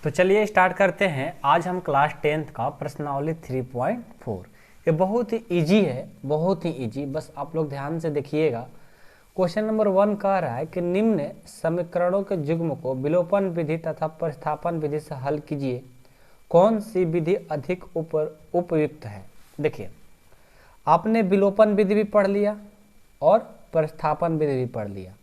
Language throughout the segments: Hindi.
तो चलिए स्टार्ट करते हैं। आज हम क्लास 10th का प्रश्नावली 3.4। ये बहुत ही इजी है, बहुत ही इजी। बस आप लोग ध्यान से देखिएगा। क्वेश्चन नंबर 1 कह रहा है कि निम्न समीकरणों के युग्म को विलोपन विधि तथा प्रतिस्थापन विधि से हल कीजिए। कौन सी विधि अधिक उपयुक्त है? देखिए, आपने विलोपन विधि भी पढ़ लिया और प्रतिस्थापन विधि भी पढ़ लिया।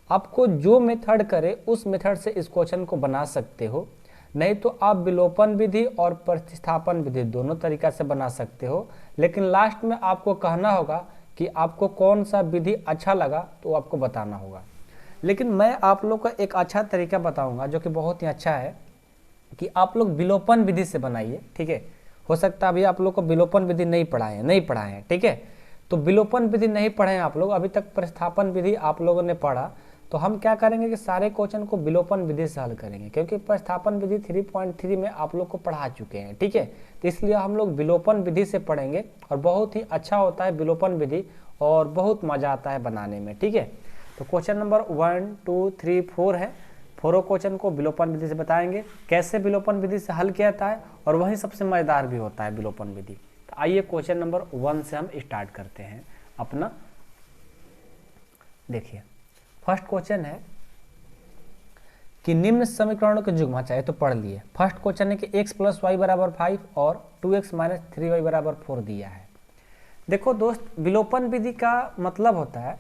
आपको जो मेथड करे उस मेथड से इस क्वेश्चन को बना सकते हो, नहीं तो आप विलोपन विधि और प्रतिस्थापन विधि दोनों तरीका से बना सकते हो। लेकिन लास्ट में आपको कहना होगा कि आपको कौन सा विधि अच्छा लगा, तो आपको बताना होगा। लेकिन मैं आप लोग को एक अच्छा तरीका बताऊंगा जो कि बहुत ही अच्छा है कि आप लोग विलोपन विधि से बनाइए। ठीक है, हो सकता है अभी आप लोग को विलोपन विधि नहीं पढ़ाए हैं। ठीक है, तो विलोपन विधि नहीं पढ़े हैं आप लोग, अभी तक प्रतिस्थापन विधि आप लोगों ने पढ़ा। तो हम क्या करेंगे कि सारे क्वेश्चन को विलोपन विधि से हल करेंगे, क्योंकि प्रतिस्थापन विधि 3.3 में आप लोग को पढ़ा चुके हैं। ठीक है, तो इसलिए हम लोग विलोपन विधि से पढ़ेंगे और बहुत ही अच्छा होता है विलोपन विधि और बहुत मजा आता है बनाने में। ठीक है, तो क्वेश्चन नंबर 1, 2, 3, 4 है। फोरों क्वेश्चन को विलोपन विधि से बताएंगे, कैसे विलोपन विधि से हल किया जाता है, और वही सबसे मजेदार भी होता है विलोपन विधि। तो आइए क्वेश्चन नंबर 1 से हम स्टार्ट करते हैं अपना। देखिए, फर्स्ट क्वेश्चन है कि निम्न समीकरणों के युग्म, चाहिए तो पढ़ लिए। फर्स्ट क्वेश्चन है कि x + y = 5 और 2x - 3y = 4 दिया है। देखो दोस्त, विलोपन विधि का मतलब होता है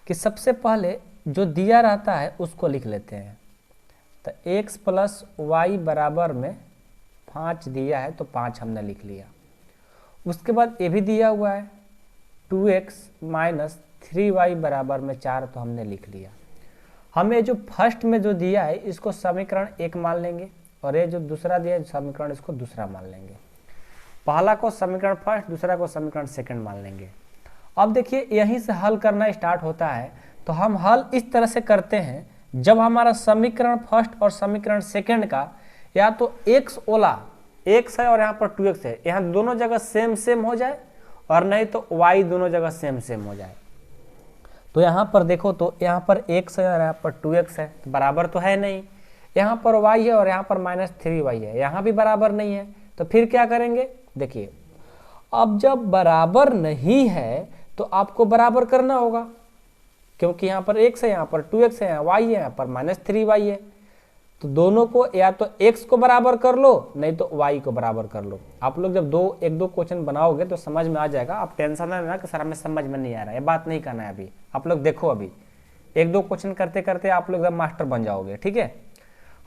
कि सबसे पहले जो दिया रहता है उसको लिख लेते हैं। तो x + y बराबर में 5 दिया है, तो 5 हमने लिख लिया। उसके बाद ये भी दिया हुआ है 2x - 3y बराबर में 4, तो हमने लिख लिया। हमें जो फर्स्ट में जो दिया है इसको समीकरण 1 मान लेंगे, और ये जो दूसरा दिया है समीकरण इसको दूसरा मान लेंगे। पहला को समीकरण फर्स्ट, दूसरा को समीकरण सेकंड मान लेंगे। अब देखिए, यहीं से हल करना स्टार्ट होता है। तो हम हल इस तरह से करते हैं, जब हमारा समीकरण फर्स्ट और समीकरण सेकंड का या तो x ओला x है और यहाँ पर 2x है, यहाँ दोनों जगह सेम सेम हो जाए, और नहीं तो y दोनों जगह सेम सेम हो जाए। तो यहाँ पर देखो, तो यहाँ पर x है और यहाँ पर 2x है, तो बराबर तो है नहीं। यहाँ पर y है और यहाँ पर -3y है, यहाँ भी बराबर नहीं है। तो फिर क्या करेंगे? देखिए, अब जब बराबर नहीं है तो आपको बराबर करना होगा, क्योंकि यहाँ पर x है, यहाँ पर 2x है, यहाँ y है, यहाँ पर -3y है। तो दोनों को या तो x को बराबर कर लो, नहीं तो y को बराबर कर लो। आप लोग जब एक दो क्वेश्चन बनाओगे तो समझ में आ जाएगा। आप टेंशन ना लेना कि सर हमें समझ में नहीं आ रहा है, ये बात नहीं करना है। अभी आप लोग देखो, अभी एक दो क्वेश्चन करते करते आप लोग एकदम मास्टर बन जाओगे। ठीक है,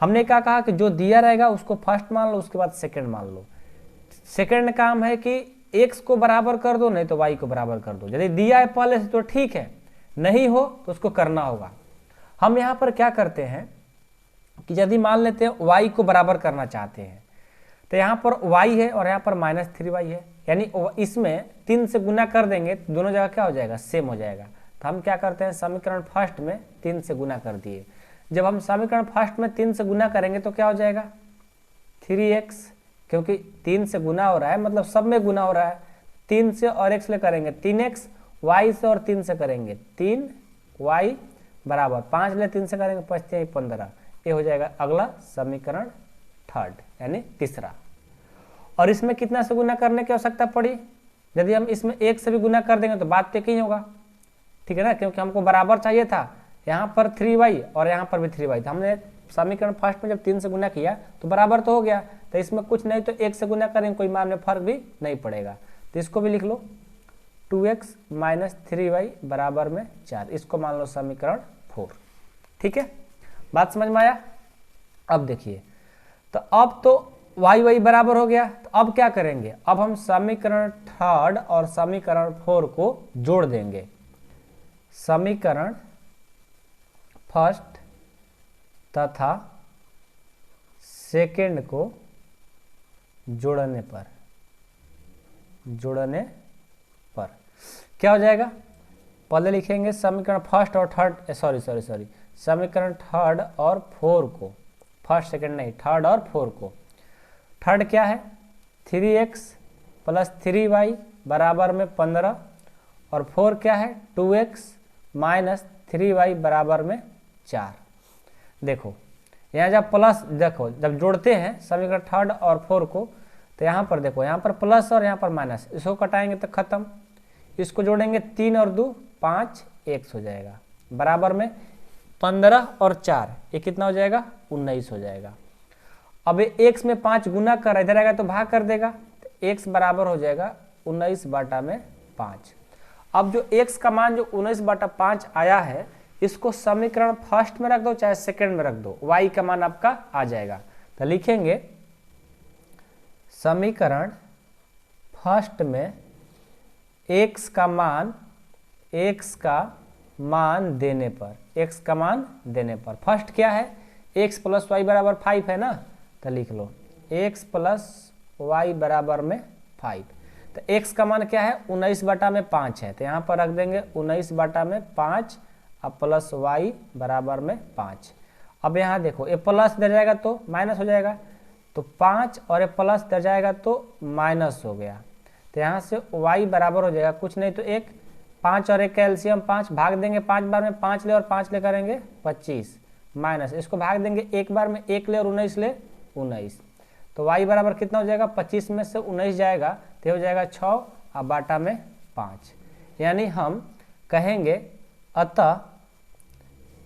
हमने क्या कहा कि जो दिया रहेगा उसको फर्स्ट मान लो, उसके बाद सेकेंड मान लो। सेकेंड काम है कि x को बराबर कर दो, नहीं तो y को बराबर कर दो। यदि दिया है पहले से तो ठीक है, नहीं हो तो उसको करना होगा। हम यहाँ पर क्या करते हैं कि यदि मान लेते हैं y को बराबर करना चाहते हैं, तो यहाँ पर y है और यहाँ पर -3y है, यानी इसमें 3 से गुना कर देंगे तो दोनों जगह क्या हो जाएगा? सेम हो जाएगा। तो हम क्या करते हैं, समीकरण फर्स्ट में 3 से गुना कर दिए। जब हम समीकरण फर्स्ट में 3 से गुना करेंगे तो क्या हो जाएगा? 3x, क्योंकि 3 से गुना हो रहा है मतलब सब में गुना हो रहा है। 3 से और x ले करेंगे 3x, y से और 3 से करेंगे 3y बराबर 5 ले 3 से करेंगे 5 × 15। ये हो जाएगा अगला समीकरण थर्ड, यानी तीसरा। और इसमें कितना से गुना करने की आवश्यकता पड़ी? यदि हम इसमें 1 से भी गुना कर देंगे तो बात तो एक ही होगा। ठीक है ना, क्योंकि हमको बराबर चाहिए था। यहाँ पर 3y और यहाँ पर भी 3y था। हमने समीकरण फर्स्ट में जब 3 से गुना किया तो बराबर तो हो गया। तो इसमें कुछ नहीं तो 1 से गुना करेंगे, कोई मान में फर्क भी नहीं पड़ेगा। तो इसको भी लिख लो, 2x - 3y बराबर में 4। इसको मान लो समीकरण 4। ठीक है, बात समझ में आया? अब देखिए, तो अब तो y बराबर हो गया। तो अब क्या करेंगे? अब हम समीकरण थर्ड और समीकरण 4 को जोड़ देंगे। समीकरण फर्स्ट तथा सेकेंड को जोड़ने पर क्या हो जाएगा? पहले लिखेंगे समीकरण फर्स्ट और थर्ड, सॉरी समीकरण थर्ड और 4 को, फर्स्ट सेकंड नहीं, थर्ड और 4 को। थर्ड क्या है? 3x + 3y बराबर में 15, और 4 क्या है? 2x - 3y बराबर में 4। देखो, यहाँ जब प्लस देखो, जब जोड़ते हैं समीकरण थर्ड और फोर को, तो यहाँ पर देखो, यहाँ पर प्लस और यहाँ पर माइनस, इसको कटाएंगे तो खत्म, इसको जोड़ेंगे 3 और 2 5 एक्स हो जाएगा, बराबर में 15 और 4 ये कितना हो जाएगा 19 हो जाएगा। अब एक्स में 5 गुना कर, इधर आएगा तो भाग कर देगा, तो एक्स बराबर हो जाएगा 19/5। अब जो एक्स का मान जो 19/5 आया है, इसको समीकरण फर्स्ट में रख दो चाहे सेकंड में रख दो, वाई का मान आपका आ जाएगा। तो लिखेंगे समीकरण फर्स्ट में एक्स का मान देने पर, फर्स्ट क्या है x + y = 5 है ना, तो लिख लो x + y = 5। तो x का मान क्या है 19/5 है, तो यहाँ पर रख देंगे 19/5 अब प्लस y = 5। अब यहाँ देखो ये प्लस दे जाएगा तो माइनस हो जाएगा, तो 5 और ये प्लस दे जाएगा तो माइनस हो गया, तो यहाँ से y बराबर हो जाएगा कुछ नहीं तो 1, 5 और 1 का एलसीएम 5, भाग देंगे 5 बार में 5 ले और 5 ले करेंगे 25, माइनस इसको भाग देंगे 1 बार में 1 ले और 19 ले 19, तो y बराबर कितना हो जाएगा 25 में से 19 जाएगा तो हो जाएगा 6 और बाटा में 5। यानी हम कहेंगे अतः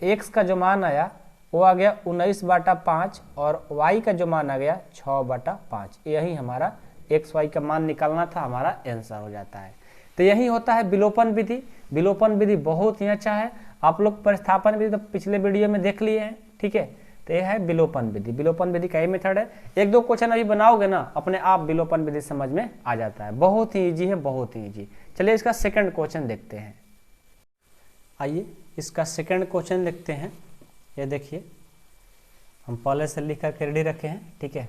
x का जो मान आया वो आ गया 19/5 और y का जो मान आ गया 6/5। यही हमारा x y का मान निकालना था, हमारा आंसर हो जाता है। तो यही होता है विलोपन विधि। विलोपन विधि बहुत ही अच्छा है, आप लोग प्रतिस्थापन विधि तो पिछले वीडियो में देख लिए हैं, ठीक है। तो यह है विलोपन विधि। विलोपन विधि का ही मेथड है, 1-2 क्वेश्चन अभी बनाओगे ना अपने आप विलोपन विधि समझ में आ जाता है, बहुत ही ईजी है, बहुत ही ईजी। चलिए इसका सेकंड क्वेश्चन देखते हैं। आइए इसका सेकंड क्वेश्चन देखते हैं। ये देखिए हम पहले से लिख करके रेडी रखे हैं, ठीक है।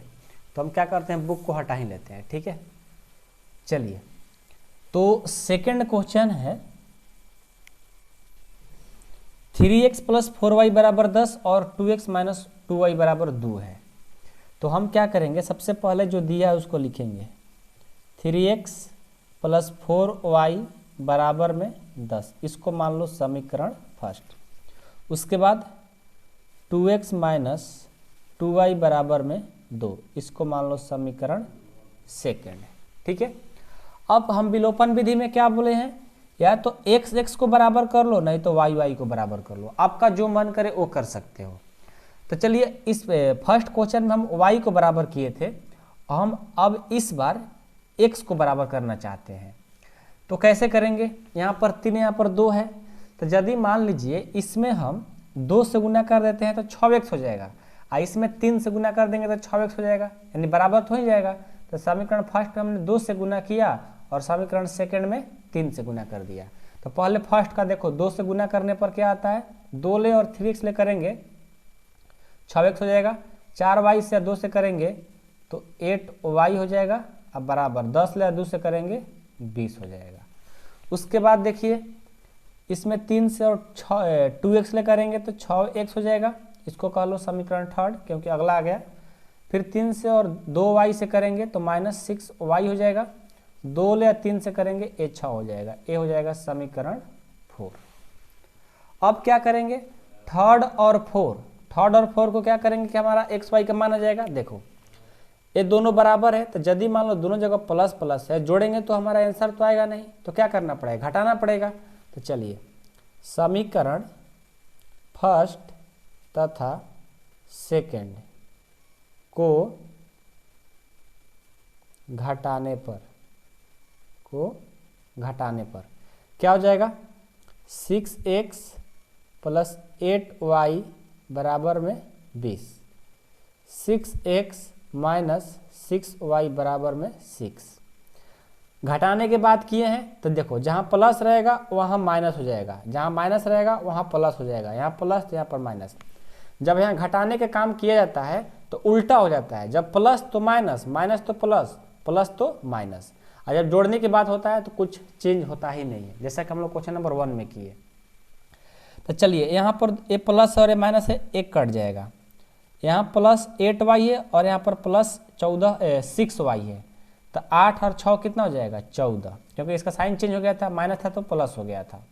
तो हम क्या करते हैं बुक को हटा ही लेते हैं, ठीक है। चलिए तो सेकंड क्वेश्चन है 3x + 4y = 10 और 2x - 2y = 2 है। तो हम क्या करेंगे, सबसे पहले जो दिया है उसको लिखेंगे 3x + 4y = 10, इसको मान लो समीकरण फर्स्ट। उसके बाद 2x - 2y = 2, इसको मान लो समीकरण सेकंड, ठीक है। अब हम विलोपन विधि में क्या बोले हैं, या तो x को बराबर कर लो, नहीं तो y को बराबर कर लो, आपका जो मन करे वो कर सकते हो। तो चलिए इस फर्स्ट क्वेश्चन में हम y को बराबर किए थे, हम अब इस बार x को बराबर करना चाहते हैं। तो कैसे करेंगे, यहाँ पर 3 यहाँ पर 2 है, तो यदि मान लीजिए इसमें हम 2 से गुना कर देते हैं तो 6x हो जाएगा, और इसमें 3 से गुना कर देंगे तो 6x हो जाएगा, यानी बराबर तो हो ही जाएगा। तो समीकरण फर्स्ट में हमने 2 से गुना किया और समीकरण सेकंड में 3 से गुना कर दिया। तो पहले फर्स्ट का देखो, 2 से गुना करने पर क्या आता है, 2 ले और 3x ले करेंगे 6x हो जाएगा, 4y से 2 से करेंगे तो 8y हो जाएगा, अब बराबर 10 ले 2 से करेंगे 20 हो जाएगा। उसके बाद देखिए इसमें 3 से और 2x ले करेंगे तो 6x हो जाएगा, इसको कह लो समीकरण थर्ड क्योंकि अगला आ गया। फिर 3 से और 2y से करेंगे तो -6y हो जाएगा, 2 ले 3 से करेंगे ए 6 हो जाएगा, ए हो जाएगा समीकरण 4। अब क्या करेंगे, थर्ड और फोर को क्या करेंगे कि हमारा x y का मान आ जाएगा। देखो ये दोनों बराबर है, तो यदि मान लो दोनों जगह प्लस प्लस है, जोड़ेंगे तो हमारा आंसर तो आएगा नहीं, तो क्या करना पड़ेगा, घटाना पड़ेगा। तो चलिए समीकरण फर्स्ट तथा सेकंड को घटाने पर क्या हो जाएगा, 6x + 8y = 20, 6x - 6y = 6। घटाने के बाद किए हैं तो देखो जहाँ प्लस रहेगा वहाँ माइनस हो जाएगा, जहाँ माइनस रहेगा वहाँ प्लस हो जाएगा, यहाँ प्लस तो यहाँ पर माइनस। जब यहाँ घटाने के काम किया जाता है तो उल्टा हो जाता है, जब प्लस तो माइनस, माइनस तो प्लस, प्लस तो माइनस, और जब जोड़ने की बात होता है तो कुछ चेंज होता ही नहीं है, जैसा कि हम लोग क्वेश्चन नंबर 1 में किए। तो चलिए यहाँ पर ए प्लस और ए माइनस है, एक कट जाएगा, यहाँ प्लस 8y है और यहाँ पर प्लस 6y है, तो 8 और 6 कितना हो जाएगा 14, क्योंकि इसका साइन चेंज हो गया था, माइनस था तो प्लस हो गया था।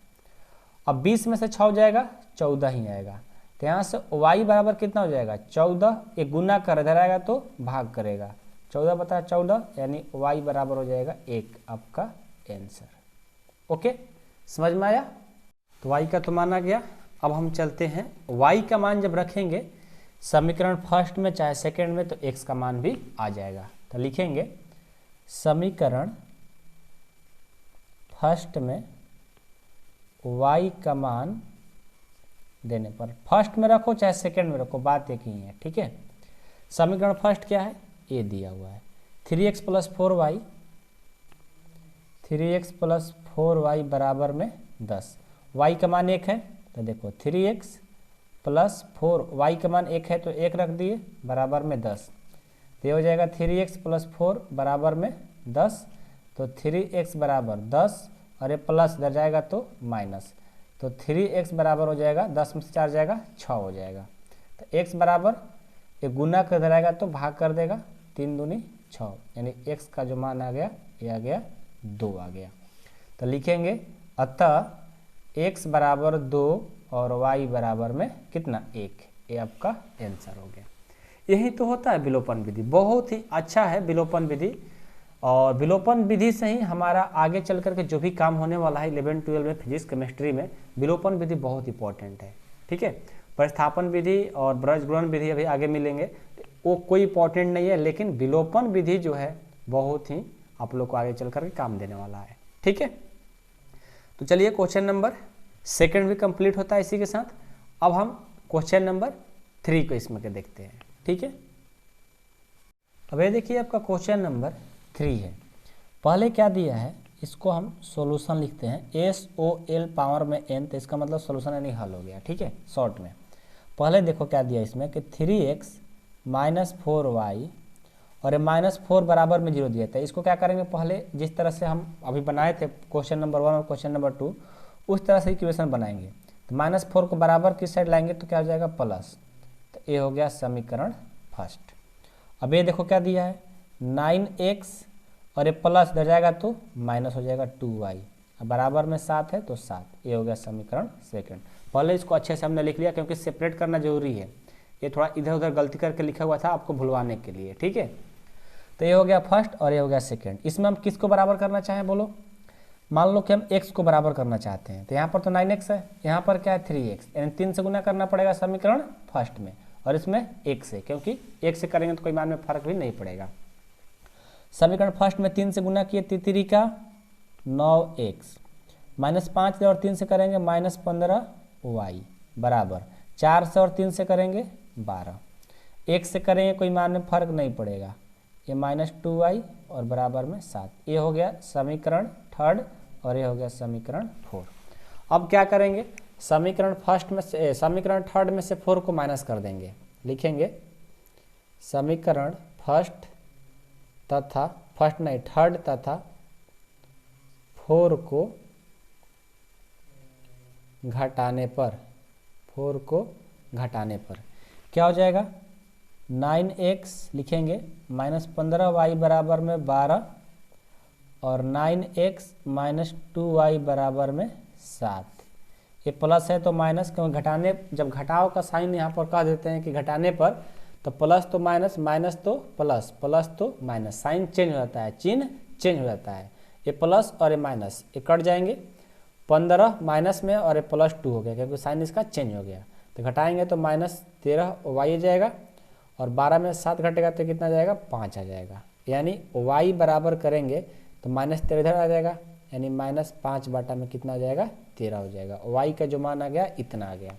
अब 20 में से 6 हो जाएगा 14 ही आएगा, तो यहाँ से y बराबर कितना हो जाएगा 14, एक गुना कर इधर आएगा तो भाग करेगा, 14/14 यानी y बराबर हो जाएगा 1, आपका आंसर। ओके, समझ में आया? तो y का तो माना गया। अब हम चलते हैं, y का मान जब रखेंगे समीकरण फर्स्ट में चाहे सेकंड में तो x का मान भी आ जाएगा। तो लिखेंगे समीकरण फर्स्ट में y का मान देने पर, फर्स्ट में रखो चाहे सेकंड में रखो, बात एक ही है, ठीक है। समीकरण फर्स्ट क्या है, ये दिया हुआ है 3x + 4y, 3x + 4y बराबर में 10, y का मान 1 है तो देखो 3x + 4, y का मान 1 है तो 1 रख दिए बराबर में 10, तो ये हो जाएगा 3x + 4 बराबर में 10, तो 3x बराबर 10 और ये प्लस इधर जाएगा तो माइनस, तो 3x बराबर हो जाएगा 10 में से 4 जाएगा 6 हो जाएगा, तो x बराबर एक गुना कर इधर आएगा तो भाग कर देगा, 3 दूनी 6, यानी x का जो मान आ गया ये आ गया 2 आ गया। तो लिखेंगे अतः x बराबर 2 और y बराबर में कितना 1, ये आपका आंसर हो गया। यही तो होता है विलोपन विधि, बहुत ही अच्छा है विलोपन विधि, और विलोपन विधि से ही हमारा आगे चल करके जो भी काम होने वाला है 11 12 में फिजिक्स केमिस्ट्री में विलोपन विधि बहुत इंपॉर्टेंट है, ठीक है। प्रतिस्थापन विधि और ब्रजग्रहण विधि अभी आगे मिलेंगे, वो कोई इंपॉर्टेंट नहीं है, लेकिन विलोपन विधि जो है बहुत ही आप लोग को आगे चल करके काम देने वाला है, ठीक है। तो चलिए क्वेश्चन नंबर सेकंड भी कंप्लीट होता है इसी के साथ। अब हम क्वेश्चन नंबर 3 को इसमें के देखते हैं, ठीक है। अब ये देखिए आपका क्वेश्चन नंबर 3 है। पहले क्या दिया है, इसको हम सॉल्यूशन लिखते हैं SOL पावर में n, तो इसका मतलब सॉल्यूशन यानी हल हो गया, ठीक है। शॉर्ट में पहले देखो क्या दिया इसमें कि 3x - 4y और ये -4 बराबर में 0 दिया था। इसको क्या करेंगे, पहले जिस तरह से हम अभी बनाए थे क्वेश्चन नंबर 1 और क्वेश्चन नंबर 2 उस तरह से इक्वेशन बनाएंगे। तो -4 को बराबर किस साइड लाएंगे तो क्या हो जाएगा प्लस, तो ये हो गया समीकरण फर्स्ट। अब ये देखो क्या दिया है 9x और ये प्लस इधर जाएगा तो माइनस हो जाएगा 2y, बराबर में 7 है तो 7, ये हो गया समीकरण सेकंड। पहले इसको अच्छे से हमने लिख लिया क्योंकि सेपरेट करना जरूरी है, ये थोड़ा इधर उधर गलती करके लिखा हुआ था आपको भुलवाने के लिए, ठीक है। तो ये हो गया फर्स्ट और ये हो गया सेकंड। इसमें हम किसको बराबर करना चाहें बोलो, मान लो कि हम x को बराबर करना चाहते हैं, तो यहाँ पर तो 9x है, यहाँ पर क्या है 3x, यानी 3 से गुना करना पड़ेगा समीकरण फर्स्ट में, और इसमें 1 से, क्योंकि 1 से करेंगे तो कोई मान में फर्क भी नहीं पड़ेगा। समीकरण फर्स्ट में 3 से गुना किए 3 का 9x, -5 और 3 से करेंगे -15y बराबर 4 से और 3 से करेंगे 12, 1 से करेंगे कोई मान में फर्क नहीं पड़ेगा, ये -2y और बराबर में 7, ये हो गया समीकरण थर्ड और ये हो गया समीकरण 4। अब क्या करेंगे, समीकरण फर्स्ट में से समीकरण थर्ड में से 4 को माइनस कर देंगे, लिखेंगे समीकरण थर्ड तथा 4 को घटाने पर क्या हो जाएगा 9x लिखेंगे -15y बराबर में 12 और 9x - 2y बराबर में 7, ये प्लस है तो माइनस, क्योंकि घटाने जब घटाव का साइन यहाँ पर कह देते हैं कि घटाने पर तो प्लस तो माइनस, माइनस तो प्लस, प्लस तो माइनस, साइन चेंज हो जाता है, चिन्ह चेंज हो जाता है, ये प्लस और ये माइनस ये कट जाएंगे, 15 माइनस में और ये +2 हो गया क्योंकि साइन इसका चेंज हो गया, तो घटाएंगे तो -13y जाएगा और 12 में 7 घटेगा तो कितना जाएगा 5 आ जाएगा, यानी y बराबर करेंगे तो -13 इधर आ जाएगा, यानी -5 बटा में कितना हो जाएगा 13 हो जाएगा। y का जो मान आ गया इतना आ गया।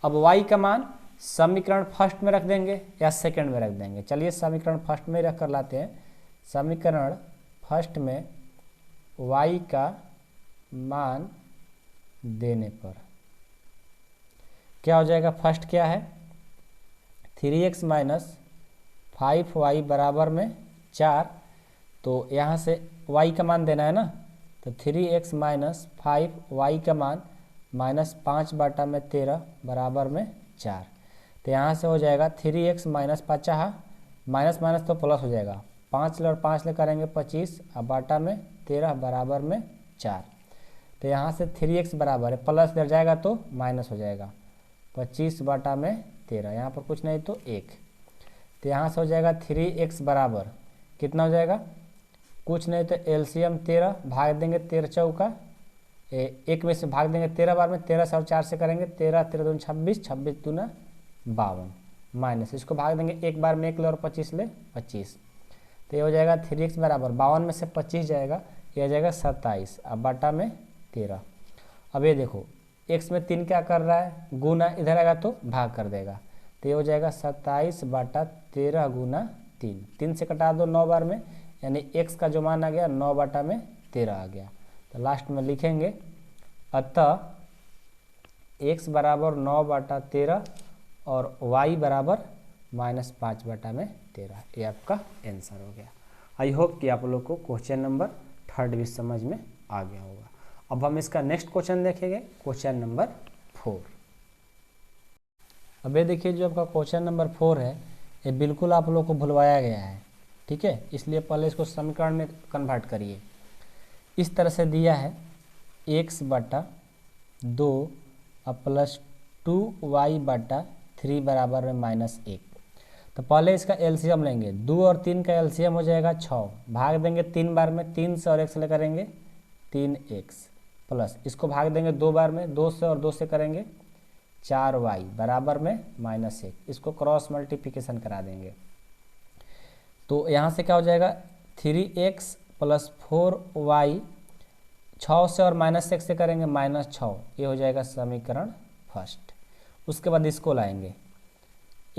अब y का मान समीकरण फर्स्ट में रख देंगे या सेकंड में रख देंगे, चलिए समीकरण फर्स्ट में रख कर लाते हैं। समीकरण फर्स्ट में y का मान देने पर क्या हो जाएगा, फर्स्ट क्या है 3x - 5y बराबर में 4, तो यहाँ से y का मान देना है ना, तो 3x - 5y का मान -5 बटा में 13 बराबर में 4, तो यहाँ से हो जाएगा 3x - 5 माइनस माइनस तो प्लस हो जाएगा, 5 और 5 ले करेंगे 25 और बाटा में 13 बराबर में 4, तो यहाँ से 3x बराबर है, प्लस इधर जाएगा तो माइनस हो जाएगा, 25 बटा में 13, यहाँ पर कुछ नहीं तो 1। तो यहाँ से हो जाएगा 3x बराबर कितना हो जाएगा, कुछ नहीं तो एलसीएम 13, भाग देंगे 13 चौका, एक में से भाग देंगे 13 बार में, 13 से और 4 से करेंगे 13 13 दूनी 26, 26 दूना 52, माइनस इसको भाग देंगे एक बार में 1 ले और 25 ले 25। तो ये हो जाएगा 3x बराबर 52 में से 25 जाएगा, ये आ जाएगा 27, अब बटा में 13। अब ये देखो x में 3 क्या कर रहा है, गुना, इधर आएगा तो भाग कर देगा। तो ये हो जाएगा 27 बटा 13 गुना 3, 3 से कटा दो 9 बार में, यानी x का जो मान आ गया 9 बटा में 13 आ गया। तो लास्ट में लिखेंगे अतः x बराबर 9 बटा 13 और y बराबर -5 बटा में 13। ये आपका आंसर हो गया। आई होप कि आप लोग को क्वेश्चन नंबर 3 भी समझ में आ गया होगा। अब हम इसका नेक्स्ट क्वेश्चन देखेंगे, क्वेश्चन नंबर 4। अब ये देखिए जो आपका क्वेश्चन नंबर 4 है, ये बिल्कुल आप लोग को भुलवाया गया है, ठीक है, इसलिए पहले इसको समीकरण में कन्वर्ट करिए। इस तरह से दिया है x बटा 2 प्लस 2y बटा 3 बराबर में -1। तो पहले इसका एलसीएम लेंगे, 2 और 3 का एलसीएम हो जाएगा 6, भाग देंगे 3 बार में, 3 से और 1 से ले करेंगे 3x, प्लस इसको भाग देंगे 2 बार में, 2 से और 2 से करेंगे 4y बराबर में -1, इसको क्रॉस मल्टीप्लिकेशन करा देंगे। तो यहाँ से क्या हो जाएगा 3x प्लस 4y, 6 से और -1 से करेंगे -6, ये हो जाएगा समीकरण फर्स्ट। उसके बाद इसको लाएंगे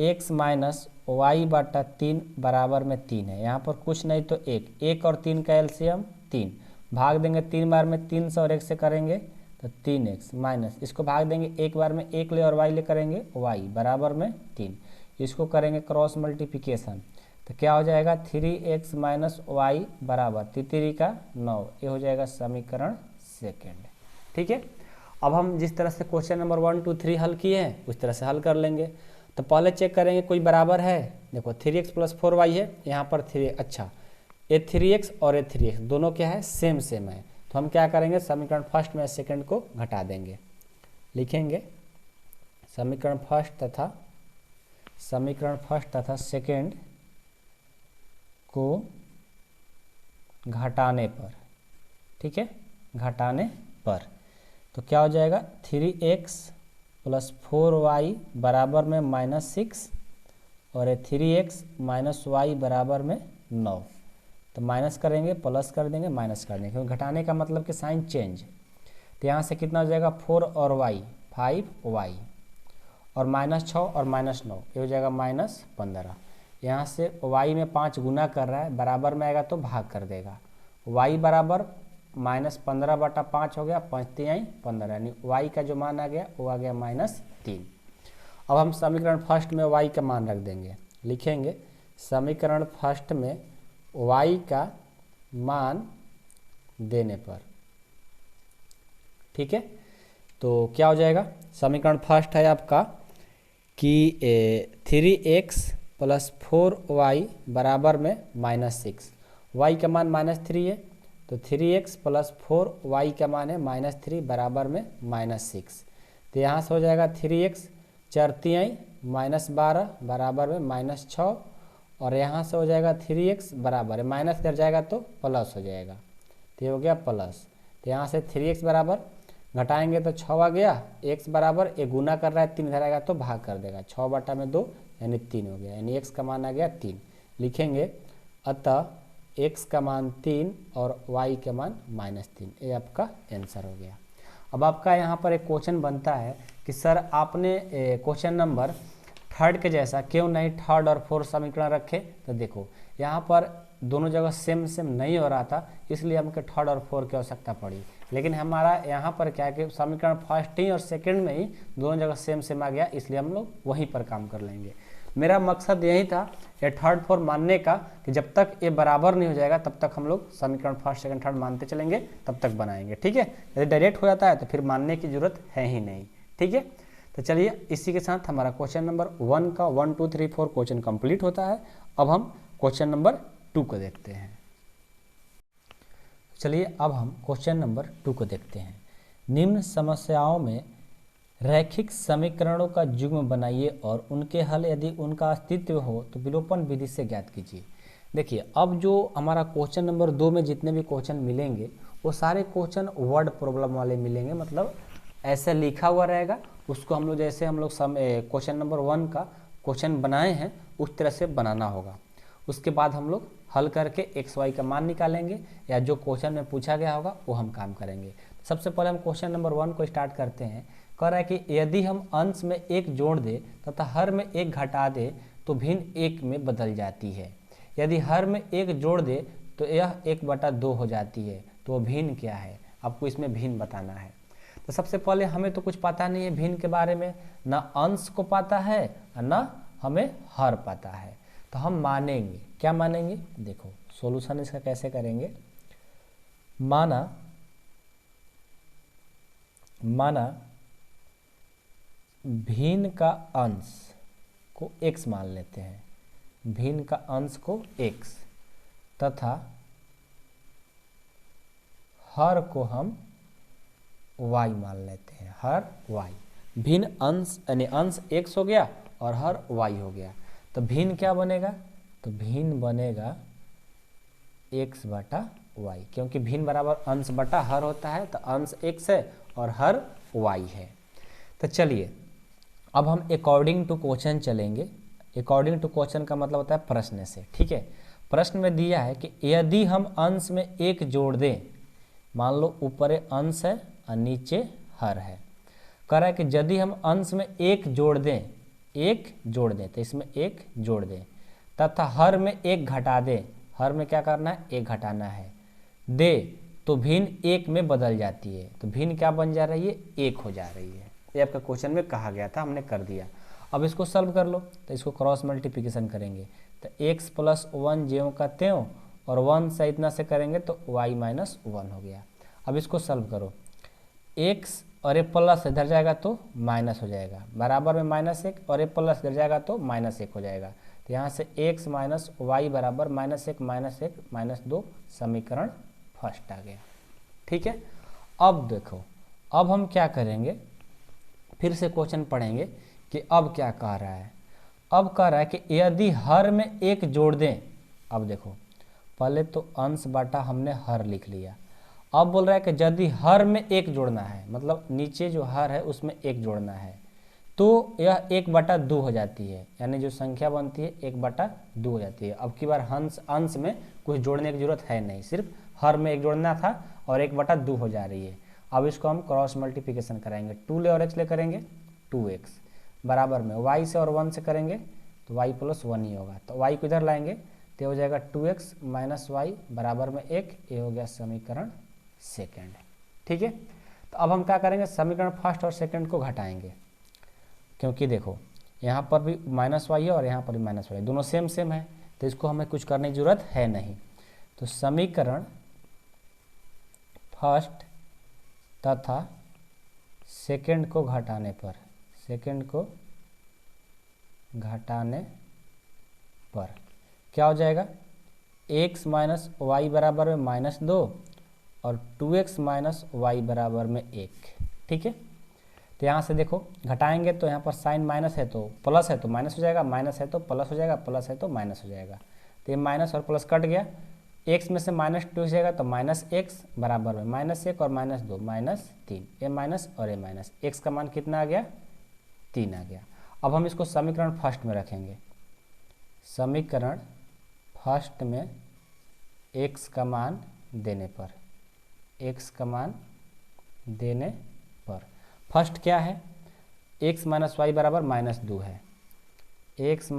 x माइनस वाई बटा 3 बराबर में 3 है, यहाँ पर कुछ नहीं तो 1 और 3 का एलसीएम 3, भाग देंगे 3 बार में, 3 से और 1 से करेंगे तो 3x, माइनस इसको भाग देंगे एक बार में, 1 ले और y ले करेंगे y बराबर में 3, इसको करेंगे क्रॉस मल्टीप्लिकेशन। तो क्या हो जाएगा 3x माइनस वाई बराबर 3 का 9, ये हो जाएगा समीकरण सेकेंड। ठीक है, अब हम जिस तरह से क्वेश्चन नंबर 1 2 3 हल किए हैं उस तरह से हल कर लेंगे। तो पहले चेक करेंगे कोई बराबर है, देखो 3x प्लस 4y है, यहाँ पर 3, अच्छा ये 3x और ये 3x दोनों क्या है सेम है, तो हम क्या करेंगे समीकरण फर्स्ट में सेकंड को घटा देंगे, लिखेंगे समीकरण फर्स्ट तथा सेकंड को घटाने पर, ठीक है, घटाने पर तो क्या हो जाएगा 3x प्लस 4y बराबर में -6 और ये 3x माइनस वाई बराबर में 9। तो माइनस करेंगे प्लस कर देंगे माइनस कर देंगे, क्योंकि घटाने का मतलब कि साइन चेंज। तो यहाँ से कितना हो जाएगा 4 और y 5y और -6 और -9, ये हो जाएगा -15। यहाँ से y में 5 गुना कर रहा है, बराबर में आएगा तो भाग कर देगा, y बराबर -15 बटा 5 हो गया, 5 3 15, यानी y का जो मान आ गया वो आ गया -3। अब हम समीकरण फर्स्ट में y का मान रख देंगे, लिखेंगे समीकरण फर्स्ट में y का मान देने पर, ठीक है। तो क्या हो जाएगा समीकरण फर्स्ट है आपका कि 3x प्लस 4y बराबर में -6, y का मान -3 है, तो 3x प्लस 4y का मान है -3 बराबर में -6। तो यहाँ से हो जाएगा 3x 4 3 -12 बराबर में -6, और यहाँ से हो जाएगा 3x बराबर है, माइनस इधर जाएगा तो प्लस हो जाएगा, तो ये हो गया प्लस। तो यहाँ से 3x बराबर घटाएंगे तो 6 आ गया, x बराबर ये गुना कर रहा है 3 इधर आएगा तो भाग कर देगा, 6 बटा में 2 यानी 3 हो गया, यानी x का मान आ गया 3। लिखेंगे अतः x का मान 3 और y का मान -3, ये आपका आंसर हो गया। अब आपका यहाँ पर एक क्वेश्चन बनता है कि सर आपने क्वेश्चन नंबर 3 के जैसा क्यों नहीं 3rd और 4th समीकरण रखे। तो देखो यहाँ पर दोनों जगह सेम नहीं हो रहा था, इसलिए हमको 3rd और 4th की आवश्यकता पड़ी, लेकिन हमारा यहाँ पर क्या है कि समीकरण फर्स्ट ही और सेकंड में ही दोनों जगह सेम आ गया, इसलिए हम लोग वहीं पर काम कर लेंगे। मेरा मकसद यही था ये 3rd 4th मानने का कि जब तक ये बराबर नहीं हो जाएगा तब तक हम लोग समीकरण फर्स्ट सेकंड थर्ड मानते चलेंगे, तब तक बनाएंगे, ठीक है। यदि डायरेक्ट हो जाता है तो फिर मानने की जरूरत है ही नहीं, ठीक है। तो चलिए इसी के साथ हमारा क्वेश्चन नंबर 1 का 1 2 3 4 क्वेश्चन कंप्लीट होता है। अब हम क्वेश्चन नंबर 2 को देखते हैं। चलिए अब हम क्वेश्चन नंबर 2 को देखते हैं। निम्न समस्याओं में रैखिक समीकरणों का युग्म बनाइए और उनके हल यदि उनका अस्तित्व हो तो विलोपन विधि से ज्ञात कीजिए। देखिए, अब जो हमारा क्वेश्चन नंबर 2 में जितने भी क्वेश्चन मिलेंगे वो सारे क्वेश्चन वर्ड प्रॉब्लम वाले मिलेंगे, मतलब ऐसे लिखा हुआ रहेगा, उसको हम लोग जैसे हम लोग क्वेश्चन नंबर 1 का क्वेश्चन बनाए हैं उस तरह से बनाना होगा। उसके बाद हम लोग हल करके एक्स वाई का मान निकालेंगे या जो क्वेश्चन में पूछा गया होगा वो हम काम करेंगे। सबसे पहले हम क्वेश्चन नंबर 1 को स्टार्ट करते हैं। कह रहा है कि यदि हम अंश में एक जोड़ दें तथा हर में एक घटा दें तो भिन्न एक में बदल जाती है। यदि हर में एक जोड़ दे तो यह 1/2 हो जाती है, तो वो भिन्न क्या है, आपको इसमें भिन्न बताना है। तो सबसे पहले हमें तो कुछ पता नहीं है भिन्न के बारे में, ना अंश को पता है और ना हमें हर पता है, तो हम मानेंगे। क्या मानेंगे, देखो सॉल्यूशन इसका कैसे करेंगे। माना भिन्न का अंश को x मान लेते हैं, भिन्न का अंश को x तथा हर को हम y मान लेते हैं, हर y। भिन्न अंश यानी अंश x हो गया और हर y हो गया, तो भिन्न क्या बनेगा, तो भिन्न बनेगा x बटा y, क्योंकि भिन्न बराबर अंश बटा हर होता है, तो अंश x है और हर y है। तो चलिए अब हम अकॉर्डिंग टू क्वेश्चन चलेंगे। अकॉर्डिंग टू क्वेश्चन का मतलब होता है प्रश्न से, ठीक है। प्रश्न में दिया है कि यदि हम अंश में एक जोड़ दें, मान लो ऊपर अंश है और नीचे हर है, कह रहा है कि यदि हम अंश में एक जोड़ दें तो इसमें एक जोड़ दें तथा हर में एक घटा दें, हर में क्या करना है, एक घटाना है, दे तो भिन्न एक में बदल जाती है। तो भिन्न क्या बन जा रही है, एक हो जा रही है। ये आपका क्वेश्चन में कहा गया था, हमने कर दिया। अब इसको सॉल्व कर लो, तो इसको क्रॉस मल्टीप्लिकेशन करेंगे तो x + 1 ज्यों का त्यों और 1 से इतना से करेंगे तो y - 1 हो गया। अब इसको सॉल्व करो, x और ये प्लस इधर जाएगा तो माइनस हो जाएगा, बराबर में -1 और ये प्लस इधर जाएगा तो -1 हो जाएगा। तो यहाँ से x - y बराबर -1 - 2 समीकरण फर्स्ट आ गया, ठीक है। अब देखो, अब हम क्या करेंगे, फिर से क्वेश्चन पढ़ेंगे कि अब क्या कह रहा है। अब कह रहा है कि यदि हर में एक जोड़ दें, अब देखो पहले तो अंश बटा हमने हर लिख लिया, अब बोल रहा है कि यदि हर में एक जोड़ना है, मतलब नीचे जो हर है उसमें एक जोड़ना है, तो यह 1/2 हो जाती है, यानी जो संख्या बनती है 1/2 हो जाती है। अब की बार अंश में कुछ जोड़ने की जरूरत है नहीं, सिर्फ हर में एक जोड़ना था और 1/2 हो जा रही है। अब इसको हम क्रॉस मल्टीप्लिकेशन कराएंगे, 2 ले और x ले करेंगे 2x बराबर में y से और 1 से करेंगे तो y + 1 ही होगा, तो y को इधर लाएंगे तो हो जाएगा 2x - y बराबर में 1। ये हो गया समीकरण सेकेंड, ठीक है। तो अब हम क्या करेंगे, समीकरण फर्स्ट और सेकेंड को घटाएंगे, क्योंकि देखो यहाँ पर भी -y है और यहाँ पर भी -y, दोनों सेम है, तो इसको हमें कुछ करने की जरूरत है नहीं। तो समीकरण फर्स्ट तथा सेकेंड को घटाने पर क्या हो जाएगा, x - y बराबर में -2 और 2x - y बराबर में 1, ठीक है। तो यहाँ से देखो घटाएंगे तो यहाँ पर साइन माइनस है तो प्लस है तो माइनस हो जाएगा, माइनस है तो प्लस हो जाएगा, प्लस है तो माइनस हो जाएगा। तो ये माइनस और प्लस कट गया, x में से -2 हो जाएगा तो -x बराबर में -1 और -2 -3, ये माइनस और ये माइनस, x का मान कितना आ गया, 3 आ गया। अब हम इसको समीकरण फर्स्ट में रखेंगे, समीकरण फर्स्ट में x का मान देने पर फर्स्ट क्या है, x - y बराबर -2 है, x -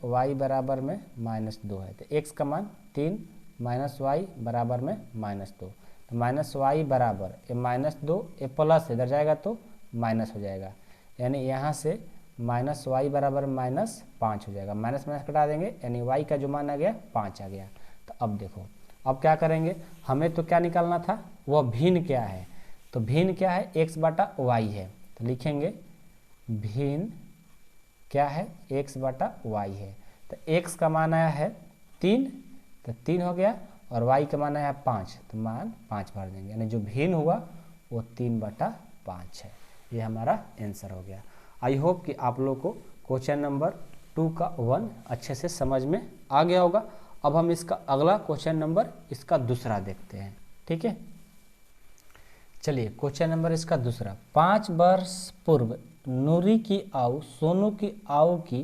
y बराबर में -2 है, तो x का मान 3 -y बराबर में -2, तो -y बराबर ये -2 ये प्लस इधर जाएगा तो माइनस हो जाएगा, यानी यहाँ से -y बराबर -5 हो जाएगा, माइनस कटा देंगे यानी y का जो मान आ गया 5 आ गया। तो अब देखो अब क्या करेंगे, हमें तो क्या निकालना था, वह भिन्न क्या है, तो भिन्न क्या है, x/y है, तो लिखेंगे भिन्न क्या है, x/y है। तो x का मान आया है 3, तो 3 हो गया, और y का मान आया 5, तो मान 5 भर देंगे, यानी जो भिन्न हुआ वो 3/5 है। ये हमारा आंसर हो गया। आई होप कि आप लोग को क्वेश्चन नंबर 2 का 1 अच्छे से समझ में आ गया होगा। अब हम इसका अगला क्वेश्चन नंबर इसका दूसरा देखते हैं। ठीक है, चलिए क्वेश्चन नंबर इसका दूसरा। 5 वर्ष पूर्व नूरी की आयु सोनू की आयु की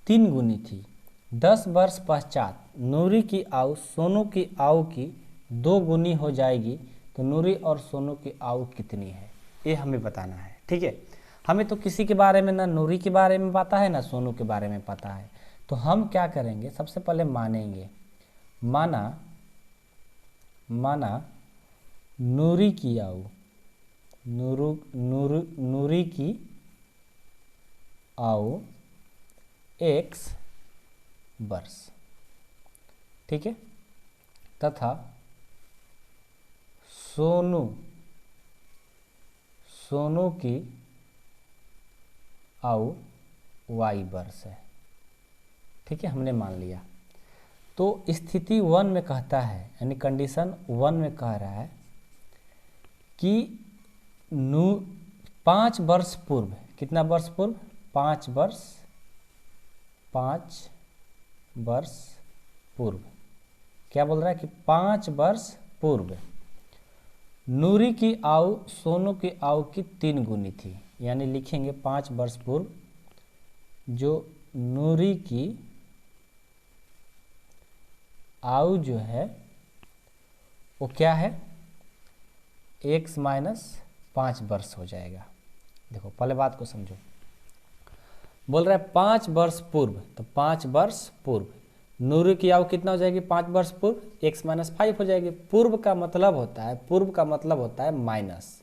3 गुनी थी। 10 वर्ष पश्चात नूरी की आयु सोनू की आयु की 2 गुनी हो जाएगी, तो नूरी और सोनू की आयु कितनी है, ये हमें बताना है। ठीक है, हमें तो किसी के बारे में ना नूरी के बारे में पता है ना सोनू के बारे में पता है, तो हम क्या करेंगे, सबसे पहले मानेंगे, माना नूरी की आयु, नूरी की आयु x वर्ष, ठीक है, तथा सोनू की आयु y वर्ष है। ठीक है, हमने मान लिया। तो स्थिति 1 में कहता है, यानी कंडीशन 1 में कह रहा है कि 5 वर्ष पूर्व, कितना वर्ष पूर्व, 5 वर्ष पूर्व, क्या बोल रहा है कि 5 वर्ष पूर्व नूरी की आयु सोनू की आयु की 3 गुनी थी। यानी लिखेंगे 5 वर्ष पूर्व जो नूरी की आयु जो है वो क्या है, x माइनस 5 वर्ष हो जाएगा। देखो पहले बात को समझो, बोल रहा है 5 वर्ष पूर्व, तो 5 वर्ष पूर्व नूरी की आयु कितना हो जाएगी, 5 वर्ष पूर्व, x माइनस 5 हो जाएगी। पूर्व का मतलब होता है माइनस,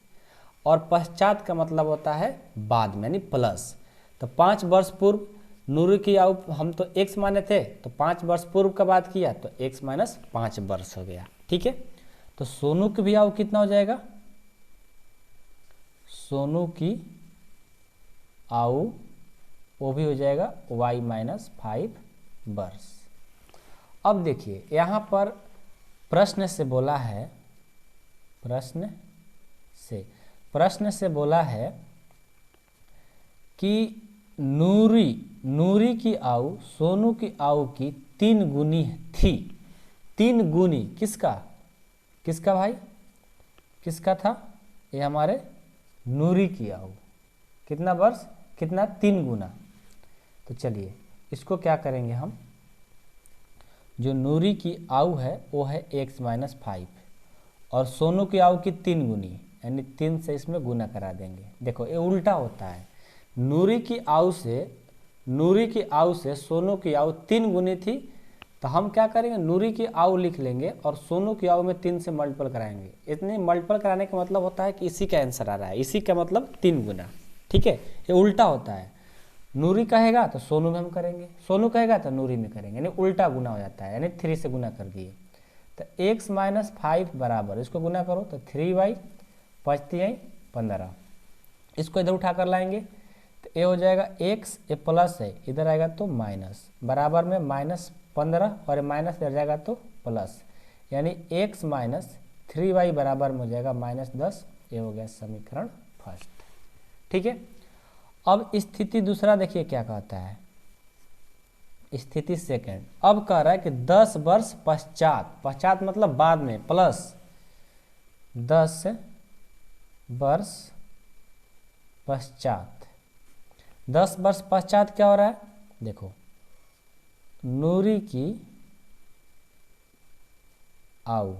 और पश्चात का मतलब होता है बाद में, यानी प्लस। तो 5 वर्ष पूर्व नूरी की आयु हम तो x माने थे, तो 5 वर्ष पूर्व का बात किया तो x माइनस 5 वर्ष हो गया। ठीक है, तो सोनू की भी आयु कितना हो जाएगा, सोनू की आयु वो भी हो जाएगा y माइनस 5 वर्ष। अब देखिए यहाँ पर प्रश्न से बोला है, प्रश्न से बोला है कि नूरी की आयु सोनू की आयु की 3 गुनी थी। 3 गुनी किसका भाई, किसका था, ये हमारे नूरी की आयु, कितना वर्ष, कितना 3 गुना। तो चलिए इसको क्या करेंगे हम, जो नूरी की आयु है वो है x माइनस 5 और सोनू की आयु की 3 गुनी, यानी 3 से इसमें गुना करा देंगे। देखो ये उल्टा होता है, नूरी की आयु से सोनू की आयु 3 गुनी थी, तो हम क्या करेंगे, नूरी की आयु लिख लेंगे और सोनू की आयु में 3 से मल्टीपल कराएंगे। इतने मल्टीपल कराने का मतलब होता है कि इसी का आंसर आ रहा है, इसी का मतलब 3 गुना। ठीक है, ये उल्टा होता है, नूरी कहेगा तो सोनू में हम करेंगे, सोनू कहेगा तो नूरी में करेंगे, यानी उल्टा गुना हो जाता है, यानी 3 से गुना कर दिए। तो x माइनस 5 बराबर, इसको गुना करो तो 3y, 5×3 = 15, इसको इधर उठा कर लाएंगे तो ये हो जाएगा x, ये प्लस है, इधर आएगा तो माइनस, बराबर में -15 और माइनस इधर जाएगा तो प्लस, यानी x माइनस 3y बराबर में हो जाएगा -10। ये हो गया समीकरण फर्स्ट। ठीक है, अब स्थिति दूसरा देखिए क्या कहता है, स्थिति सेकंड। अब कह रहा है कि 10 वर्ष पश्चात मतलब बाद में, प्लस 10 वर्ष पश्चात, 10 वर्ष पश्चात क्या हो रहा है, देखो नूरी की आयु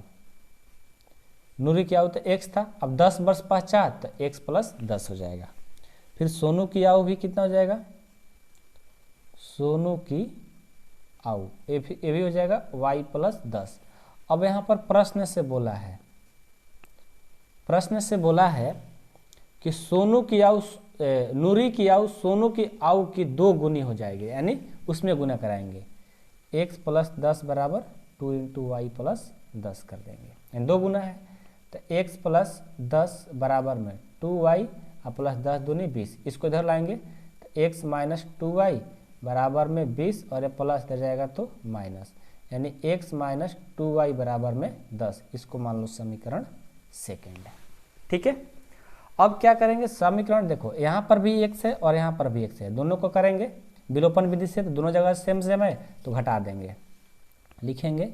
तो x था, अब 10 वर्ष पश्चात तो x + 10 हो जाएगा। फिर सोनू की आयु भी कितना हो जाएगा, सोनू की आयु ये भी हो जाएगा y + 10। अब यहाँ पर प्रश्न से बोला है कि सोनू की आयु, नूरी की आयु सोनू की आयु की 2 गुनी हो जाएगी, यानी उसमें गुना कराएंगे, x + 10 बराबर 2 × y + 10 कर देंगे, यानी 2 गुना है। तो x + 10 बराबर में 2y + 10 दूनी 20, इसको इधर लाएंगे तो x माइनस 2y बराबर में 20 और ये प्लस इधर जाएगा तो माइनस, यानी x माइनस 2y बराबर में 10। इसको मान लो समीकरण सेकेंड है। ठीक है, अब क्या करेंगे, समीकरण देखो यहाँ पर भी x है और यहाँ पर भी x है, दोनों को करेंगे विलोपन विधि से, तो दोनों जगह सेम सेम है तो घटा देंगे। लिखेंगे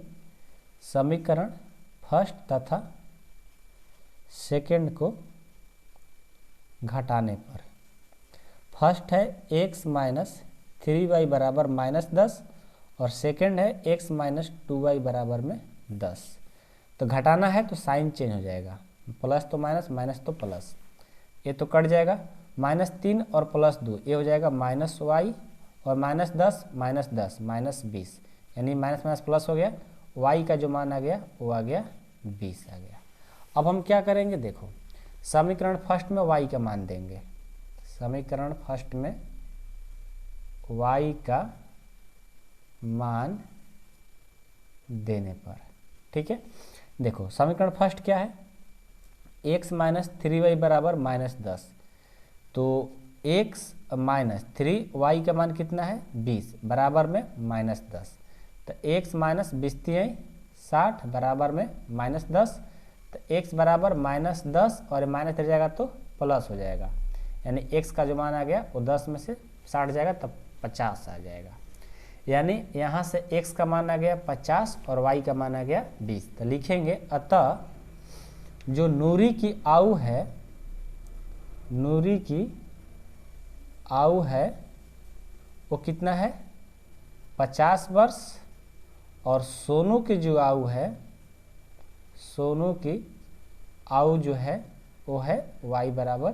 समीकरण फर्स्ट तथा सेकंड को घटाने पर, फर्स्ट है x माइनस 3y बराबर -10 और सेकंड है x माइनस 2y बराबर में 10। तो घटाना है तो साइन चेंज हो जाएगा, प्लस तो माइनस, माइनस तो प्लस, ये तो कट जाएगा, -3 और +2 ये हो जाएगा -y और -10 -20, यानी माइनस माइनस प्लस हो गया, y का जो मान आ गया वो आ गया 20 आ गया। अब हम क्या करेंगे, देखो समीकरण फर्स्ट में y का मान देंगे, समीकरण फर्स्ट में y का मान देने पर, ठीक है। देखो समीकरण फर्स्ट क्या है, x माइनस 3y बराबर -10, तो x माइनस 3y का मान कितना है 20 बराबर में -10, तो x माइनस 20 60 बराबर में -10, तो x बराबर -10 और माइनस रह जाएगा तो प्लस हो जाएगा, यानी x का जो मान आ गया वो 10 में से 60 जाएगा तब 50 आ जाएगा, यानी यहाँ से x का मान आ गया 50 और y का मान आ गया 20। तो लिखेंगे अतः जो नूरी की आयु है, नूरी की आयु है वो कितना है 50 वर्ष, और सोनू की जो आयु है, सोनू की आयु जो है वो है y बराबर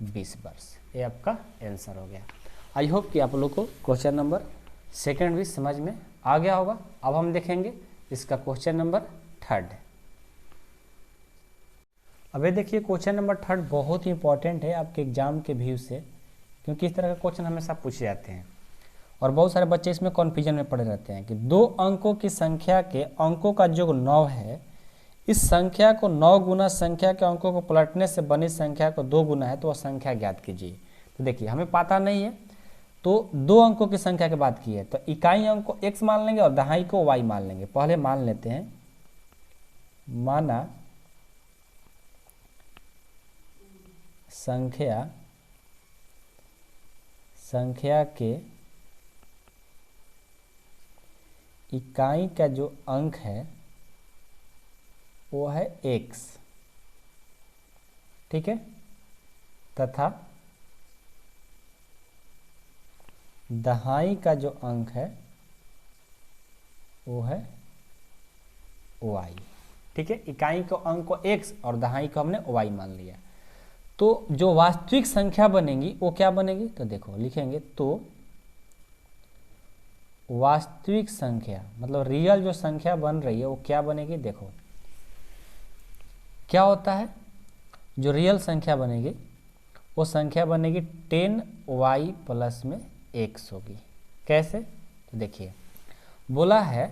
20 वर्ष। ये आपका आंसर हो गया। आई होप कि आप लोग को क्वेश्चन नंबर सेकंड भी समझ में आ गया होगा। अब हम देखेंगे इसका क्वेश्चन नंबर थर्ड। अब ये देखिए क्वेश्चन नंबर थर्ड बहुत ही इंपॉर्टेंट है आपके एग्जाम के व्यू से, क्योंकि इस तरह का क्वेश्चन हमेशा पूछे जाते हैं और बहुत सारे बच्चे इसमें कन्फ्यूजन में पड़े रहते हैं कि 2 अंकों की संख्या के अंकों का योग 9 है, इस संख्या को 9 गुना संख्या के अंकों को पलटने से बनी संख्या को 2 गुना है तो वह संख्या ज्ञात कीजिए। तो देखिए हमें पता नहीं है तो 2 अंकों की संख्या की बात की है तो इकाई अंक को x मान लेंगे और दहाई को y मान लेंगे। पहले मान लेते हैं, माना संख्या के इकाई का जो अंक है वो है x, ठीक है, तथा दहाई का जो अंक है वो है y, ठीक है। इकाई को अंक को x और दहाई को हमने y मान लिया। तो जो वास्तविक संख्या बनेगी वो क्या बनेगी, तो देखो लिखेंगे तो वास्तविक संख्या मतलब रियल जो संख्या बन रही है वो क्या बनेगी। देखो क्या होता है, जो रियल संख्या बनेगी वो संख्या बनेगी 10y प्लस में x होगी। कैसे, तो देखिए बोला है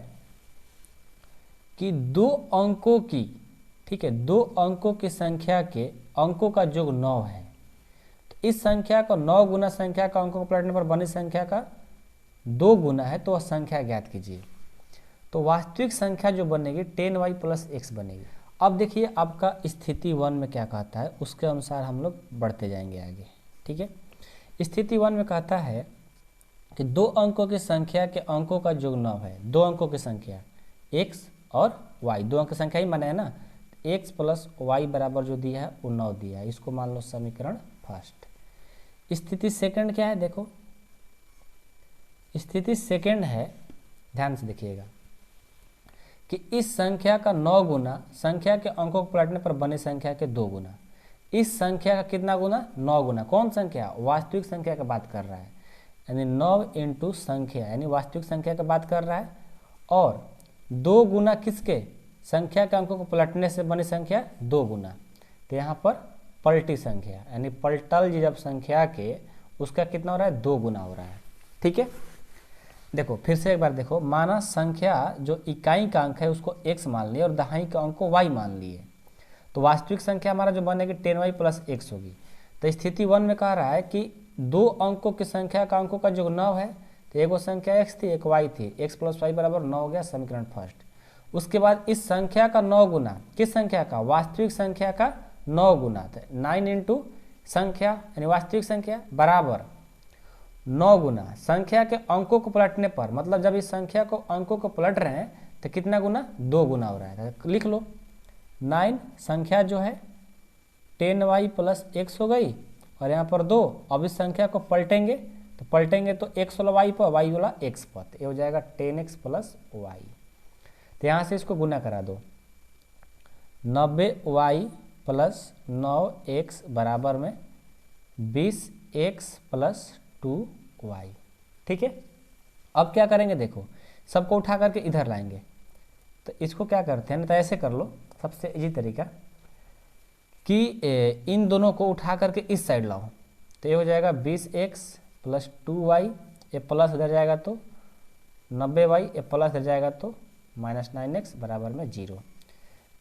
कि 2 अंकों की, ठीक है, 2 अंकों की संख्या के अंकों का योग 9 है, तो इस संख्या को 9 गुना संख्या का अंकों को पलटने पर बनी संख्या का 2 गुना है तो वह संख्या ज्ञात कीजिए। तो वास्तविक संख्या जो बनेगी 10y प्लस x बनेगी। अब देखिए आपका स्थिति 1 में क्या कहता है उसके अनुसार हम लोग बढ़ते जाएंगे आगे, ठीक है। स्थिति 1 में कहता है कि 2 अंकों की संख्या के अंकों का योग 9 है। 2 अंकों की संख्या x और y, 2 अंक की संख्या ही माना है ना, x प्लस y बराबर जो दिया है वो 9 दिया है, इसको मान लो समीकरण फर्स्ट। स्थिति सेकंड क्या है, देखो स्थिति सेकंड है, ध्यान से देखिएगा कि इस संख्या का 9 गुना संख्या के अंकों को पलटने पर बने संख्या के 2 गुना, इस संख्या का कितना गुना 9 गुना, कौन संख्या, वास्तविक संख्या की बात कर रहा है, यानी 9 इंटू संख्या यानी वास्तविक संख्या की बात कर रहा है, और 2 गुना किसके, संख्या के अंकों को पलटने से बनी संख्या 2 गुना, तो यहाँ पर पलटी संख्या यानी पलटल जब संख्या के उसका कितना हो रहा है 2 गुना हो रहा है, ठीक है। देखो फिर से एक बार देखो, माना संख्या जो इकाई का अंक है उसको x मान लिया और दहाई का अंक को y मान लिए, तो वास्तविक संख्या हमारा जो बनेगी 10y प्लस x होगी। तो स्थिति 1 में कह रहा है कि 2 अंकों की संख्या का अंकों का जो 9 है, तो एक वो संख्या x थी एक y थी, x प्लस y बराबर 9 हो गया समीकरण फर्स्ट। उसके बाद इस संख्या का 9 गुना किस संख्या का, वास्तविक संख्या का 9 गुना, 9 इंटू संख्या यानी वास्तविक संख्या बराबर 9 गुना संख्या के अंकों को पलटने पर, मतलब जब इस संख्या को अंकों को पलट रहे हैं तो कितना गुना, 2 गुना हो रहा है। तो लिख लो 9 संख्या जो है 10y प्लस x हो गई और यहाँ पर 2। अब इस संख्या को पलटेंगे तो x वाला y पर, y वाला x पर, ये हो जाएगा 10x प्लस y। तो यहाँ से इसको गुना करा दो, 90y प्लस 9x बराबर में 20x प्लस 2y। ठीक है, अब क्या करेंगे देखो, सबको उठा करके इधर लाएंगे। तो इसको क्या करते हैं, तो ऐसे कर लो, सबसे इजी तरीका कि इन दोनों को उठा करके इस साइड लाओ। तो ये हो जाएगा 20x प्लस 2y, ये प्लस इधर जाएगा तो 90y, ये प्लस इधर जाएगा तो माइनस 9x बराबर में 0।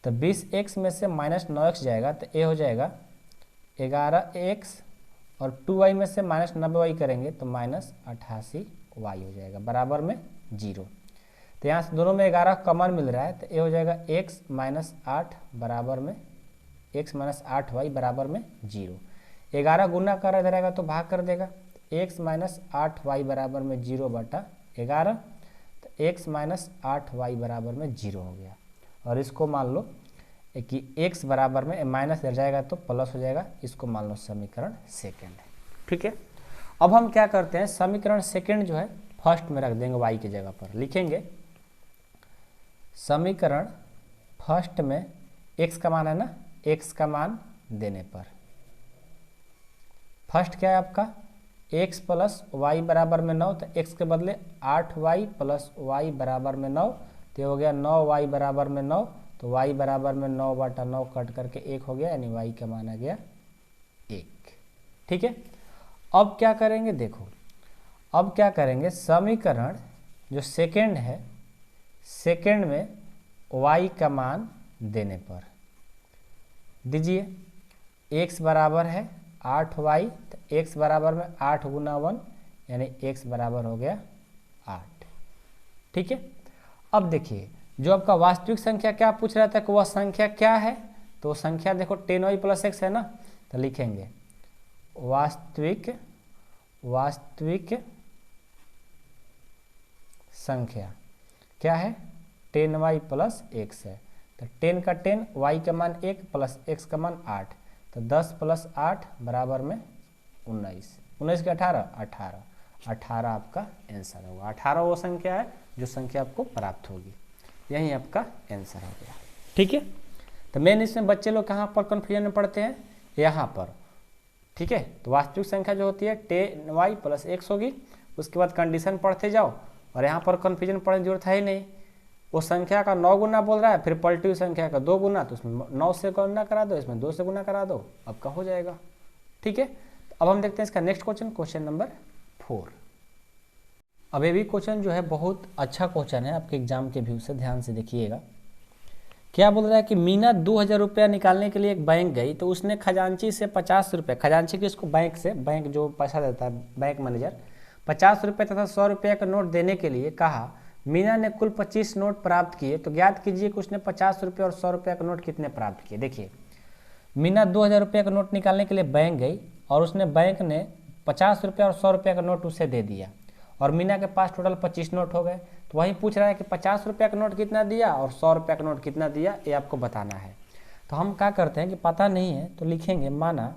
तो 20x में से माइनस 9x जाएगा तो ये हो जाएगा 11x, और 2y में से माइनस 90y करेंगे तो माइनस 88y हो जाएगा बराबर में 0। तो यहाँ से दोनों में 11 कॉमन मिल रहा है, तो ये हो जाएगा x माइनस 8 बराबर में x माइनस 8y बराबर में 0। 11 गुना कर इधर आएगा तो भाग कर देगा, x माइनस 8y बराबर में 0 बटा 11, तो x माइनस 8y बराबर में 0 हो गया। और इसको मान लो कि x बराबर में माइनस इधर जाएगा तो प्लस हो जाएगा, इसको मान लो समीकरण सेकेंड है। ठीक है, अब हम क्या करते हैं, समीकरण सेकेंड जो है फर्स्ट में रख देंगे, y की जगह पर लिखेंगे समीकरण फर्स्ट में x का मान है ना, x का मान देने पर फर्स्ट क्या है आपका x प्लस वाई बराबर में 9, तो x के बदले 8y प्लस वाई बराबर में 9, तो हो गया 9y बराबर में 9, तो y बराबर में 9 बटा 9 कट करके 1 हो गया, यानी y का मान आ गया 1। ठीक है, अब क्या करेंगे देखो, अब क्या करेंगे, समीकरण जो सेकेंड है, सेकेंड में y का मान देने पर दीजिए, x बराबर है 8y, तो x बराबर में 8 गुना 1 यानी x बराबर हो गया 8। ठीक है, अब देखिए जो आपका वास्तविक संख्या क्या पूछ रहा था कि वह संख्या क्या है, तो संख्या देखो 10y प्लस x है ना, तो लिखेंगे वास्तविक संख्या क्या है, 10y प्लस x है। तो 10 का 10, y का मान 1 प्लस x का मान 8, तो 10 प्लस 8 बराबर में 19, 19 के 18 आपका आंसर होगा। 18 वो संख्या है जो संख्या आपको प्राप्त होगी, यही आपका आंसर हो गया। ठीक है, तो मेन इसमें बच्चे लोग कहाँ पर कन्फ्यूजन में पढ़ते हैं, यहाँ पर। ठीक है, तो वास्तविक संख्या जो होती है 10y प्लस x होगी, उसके बाद कंडीशन पढ़ते जाओ, और यहाँ पर कन्फ्यूजन पढ़ने की जरूरत है ही नहीं। वो संख्या का 9 गुना बोल रहा है, फिर पलटी हुई संख्या का 2 गुना, तो उसमें 9 से गुना करा दो, इसमें 2 से गुना करा दो, आपका हो जाएगा। ठीक है, अब हम देखते हैं इसका नेक्स्ट क्वेश्चन, क्वेश्चन नंबर 4। अब ये भी क्वेश्चन जो है बहुत अच्छा क्वेश्चन है, आपके एग्जाम के व्यू से ध्यान से देखिएगा। क्या बोल रहा है कि मीना 2000 रुपया निकालने के लिए एक बैंक गई, तो उसने खजांची से 50 रुपये, खजांची की इसको बैंक से, बैंक जो पैसा देता है बैंक मैनेजर, 50 रुपये तथा 100 रुपये का नोट देने के लिए कहा। मीना ने कुल 25 नोट प्राप्त किए, तो ज्ञात कीजिए कि उसने 50 रुपये और 100 रुपये का नोट कितने प्राप्त किए। देखिए मीना 2000 रुपये का नोट निकालने के लिए बैंक गई और उसने बैंक ने 50 रुपये और 100 रुपये का नोट उसे दे दिया, और मीना के पास टोटल 25 नोट हो गए। तो वही पूछ रहा है कि 50 रुपये का नोट कितना दिया और 100 रुपये का नोट कितना दिया, ये आपको बताना है। तो हम क्या करते हैं कि पता नहीं है तो लिखेंगे माना